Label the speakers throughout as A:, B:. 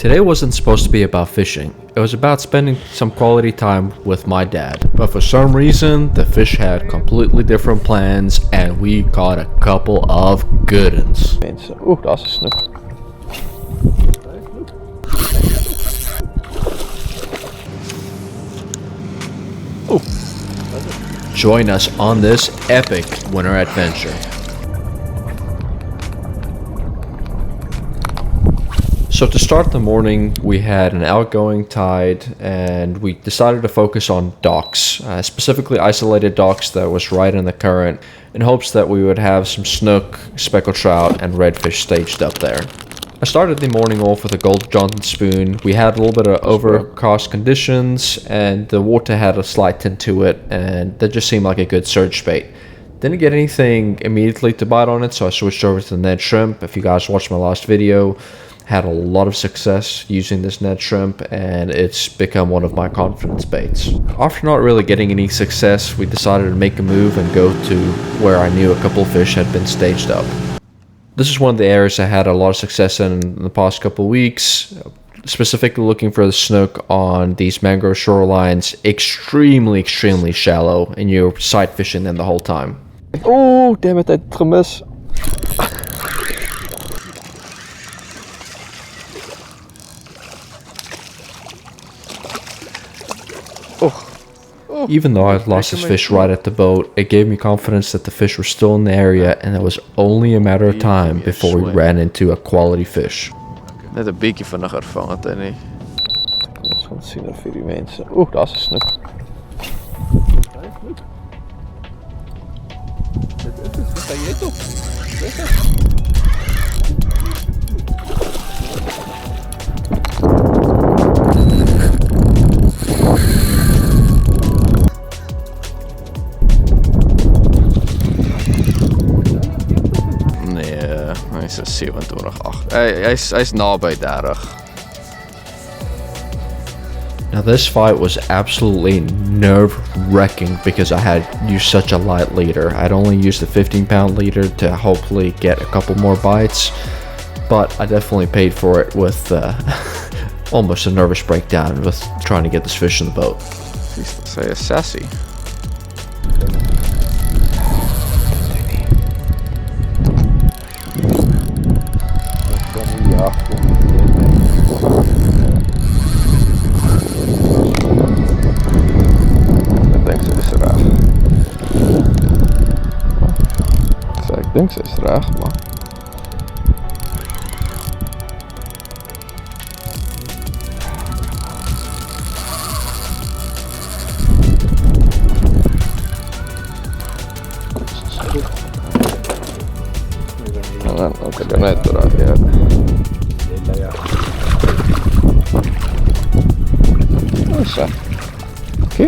A: Today wasn't supposed to be about fishing. It was about spending some quality time with my dad. But for some reason, the fish had completely different plans and we caught a couple of good ones.
B: Oeh, dat is een snoek.
A: Join us on this epic winter adventure. So to start the morning, we had an outgoing tide and we decided to focus on docks, specifically isolated docks that was right in the current, in hopes that we would have some snook, speckled trout, and redfish staged up there. I started the morning off with a Gold Johnson spoon. We had a little bit of overcast conditions and the water had a slight tint to it, and that just seemed like a good surge bait. Didn't get anything immediately to bite on it, so I switched over to the Ned shrimp. If you guys watched my last video, had a lot of success using this Ned shrimp and it's become one of my confidence baits. After not really getting any success, we decided to make a move and go to where I knew a couple of fish had been staged up. This is one of the areas I had a lot of success in the past couple of weeks, specifically looking for the snook on these mangrove shorelines, extremely shallow, and you're sight fishing them the whole time.
B: Oh, damn it, het gemis.
A: Even though I lost this fish right at the boat, it gave me confidence that the fish were still in the area and it was only a matter of time before we ran into a quality fish.
B: Net een beetje vinniger vang het en nie. Ons gaan sien of hierdie mense. Oeh, daar's 'n snoek. Hy's 27.8. Hy's naby 30.
A: Now this fight was absolutely nerve-wracking because I had used such a light leader. I'd only used a 15-pound leader to hopefully get a couple more bites, but I definitely paid for it with almost a nervous breakdown with trying to get this fish in the boat.
B: Say a sassy. Ik denk ze is traag, maar... Oké, dan net eruit, ja. Zo. Oké.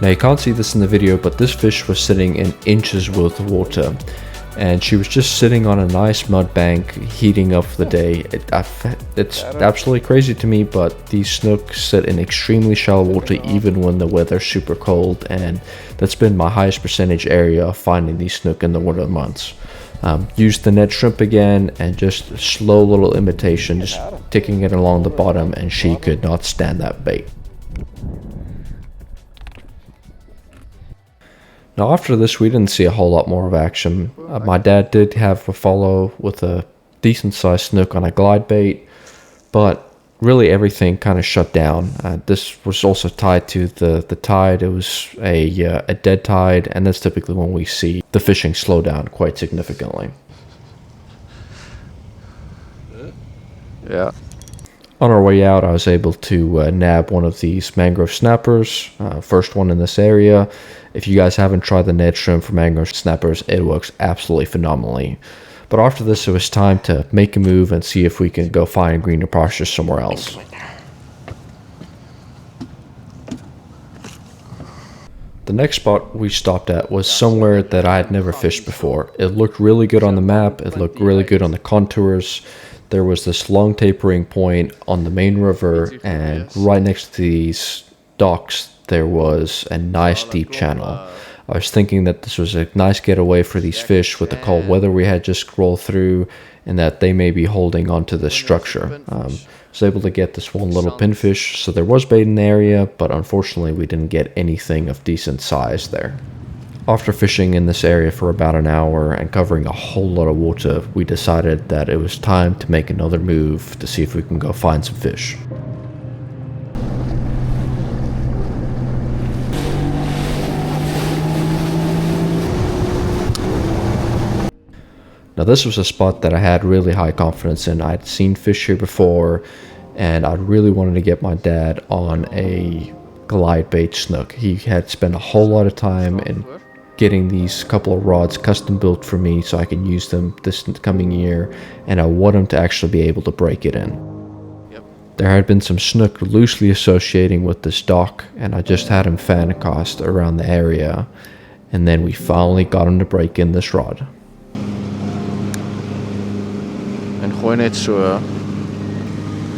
A: Now you can't see this in the video, but this fish was sitting in inches worth of water and she was just sitting on a nice mud bank heating up for the day. It's absolutely crazy to me, but these snooks sit in extremely shallow water even when the weather's super cold, and that's been my highest percentage area of finding these snook in the winter months. Used the Ned shrimp again and just a slow little imitation, just ticking it along the bottom, and she could not stand that bait. Now after this, we didn't see a whole lot more of action. My dad did have a follow with a decent sized snook on a glide bait, but really everything kind of shut down. This was also tied to the tide. It was a dead tide, and that's typically when we see the fishing slow down quite significantly.
B: Yeah.
A: On our way out, I was able to nab one of these mangrove snappers, first one in this area. If you guys haven't tried the Ned shrimp for mangrove snappers, it works absolutely phenomenally. But after this, it was time to make a move and see if we can go find greener pastures somewhere else. The next spot we stopped at was somewhere that I had never fished before. It looked really good on the map, it looked really good on the contours. There was this long tapering point on the main river, and right next to these docks there was a nice deep channel. I was thinking that this was a nice getaway for these fish with the cold weather we had just rolled through, and that they may be holding onto the structure. I was able to get this one little pinfish, so there was bait in the area, but unfortunately we didn't get anything of decent size there. After fishing in this area for about an hour and covering a whole lot of water, we decided that it was time to make another move to see if we can go find some fish. Now this was a spot that I had really high confidence in. I'd seen fish here before, and I really wanted to get my dad on a glide bait snook. He had spent a whole lot of time in getting these couple of rods custom built for me so I can use them this coming year, and I want him to actually be able to break it in. There had been some snook loosely associating with this dock, and I just had him fan cast around the area, and then we finally got him to break in this rod.
B: En gooi net zo.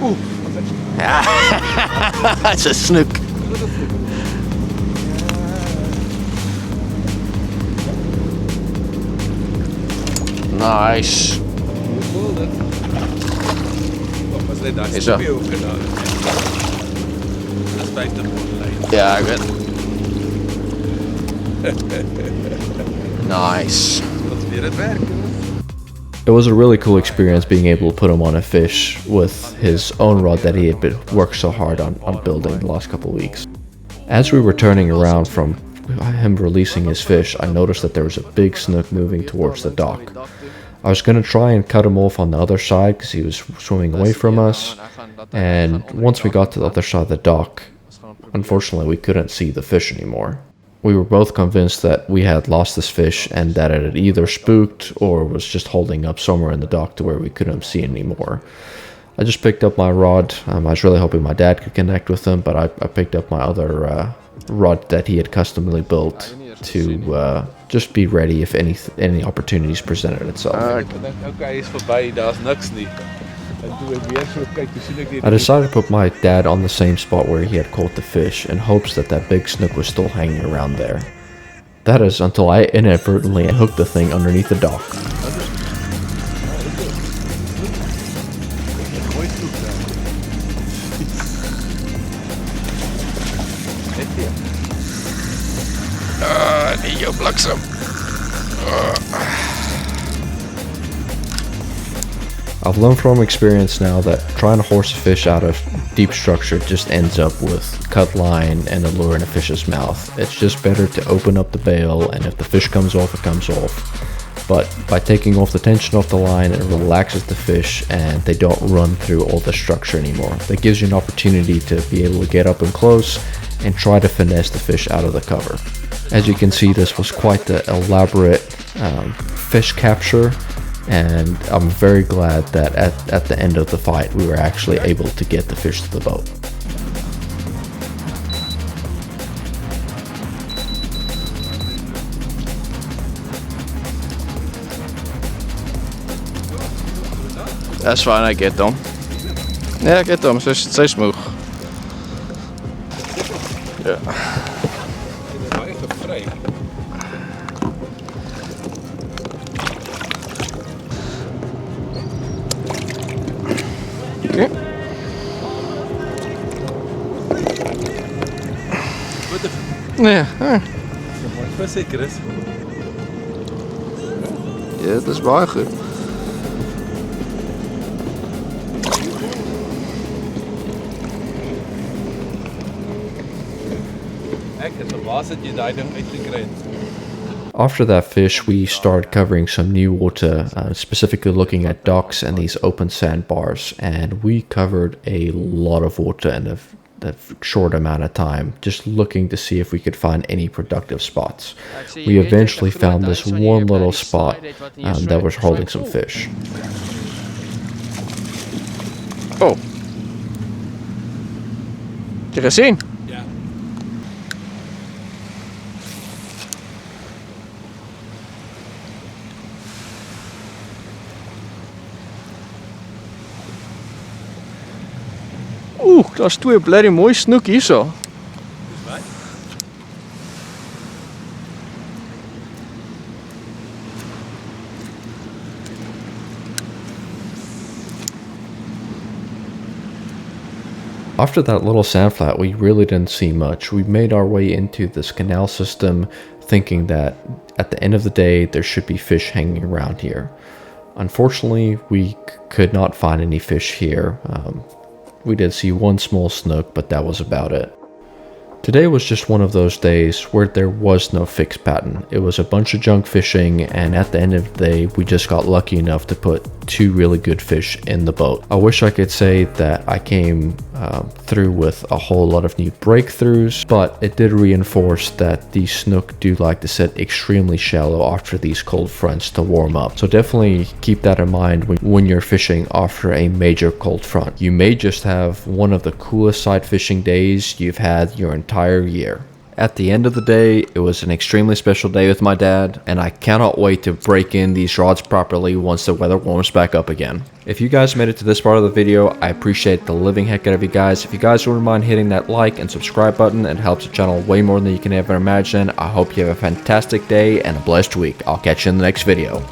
B: Oeh. Ja, het is een snoek. Nice. Is dat? Ja, ik weet. Nice.
A: It was a really cool experience being able to put him on a fish with his own rod that he had worked so hard on building the last couple of weeks. As we were turning around from him releasing his fish, I noticed that there was a big snook moving towards the dock. I was going to try and cut him off on the other side because he was swimming away from us, and once we got to the other side of the dock, unfortunately we couldn't see the fish anymore. We were both convinced that we had lost this fish and that it had either spooked or was just holding up somewhere in the dock to where we couldn't see it anymore. I just picked up my rod. I was really hoping my dad could connect with him, but I picked up my other rod that he had customly built to just be ready if any opportunities presented itself. I decided to put my dad on the same spot where he had caught the fish in hopes that that big snook was still hanging around there. That is until I inadvertently hooked the thing underneath the dock.
B: Niet jouw bliksem.
A: I've learned from experience now that trying to horse a fish out of deep structure just ends up with cut line and a lure in a fish's mouth. It's just better to open up the bail, and if the fish comes off, it comes off. But by taking off the tension off the line, it relaxes the fish and they don't run through all the structure anymore. That gives you an opportunity to be able to get up and close and try to finesse the fish out of the cover. As you can see, this was quite the elaborate fish capture, and I'm very glad that at the end of the fight we were actually able to get the fish to the boat.
B: That's fine, I get them. Yeah, I get them, say smooth. Yeah. Okay. Ja,
C: zeker is.
B: Ja, dat is waar goed.
A: After that fish, we started covering some new water, specifically looking at docks and these open sandbars, and we covered a lot of water in a short amount of time, just looking to see if we could find any productive spots. We eventually found this one little spot that was holding some fish.
B: Oh. Heb je gezien?
C: Ja.
B: Oeh, dat is twee bloody mooi snoek hier zo.
A: After that little sand flat, we really didn't see much. We made our way into this canal system thinking that at the end of the day there should be fish hanging around here. Unfortunately, we could not find any fish here. We did see one small snook, but that was about it. Today was just one of those days where there was no fixed pattern. It was a bunch of junk fishing, and at the end of the day, we just got lucky enough to put 2 really good fish in the boat. I wish I could say that I came through with a whole lot of new breakthroughs, but it did reinforce that these snook do like to sit extremely shallow after these cold fronts to warm up. So definitely keep that in mind when you're fishing after a major cold front. You may just have one of the coolest side fishing days you've had your entire year. At the end of the day, it was an extremely special day with my dad, and I cannot wait to break in these rods properly once the weather warms back up again. If you guys made it to this part of the video, I appreciate the living heck out of you guys. If you guys wouldn't mind hitting that like and subscribe button, it helps the channel way more than you can ever imagine. I hope you have a fantastic day and a blessed week. I'll catch you in the next video.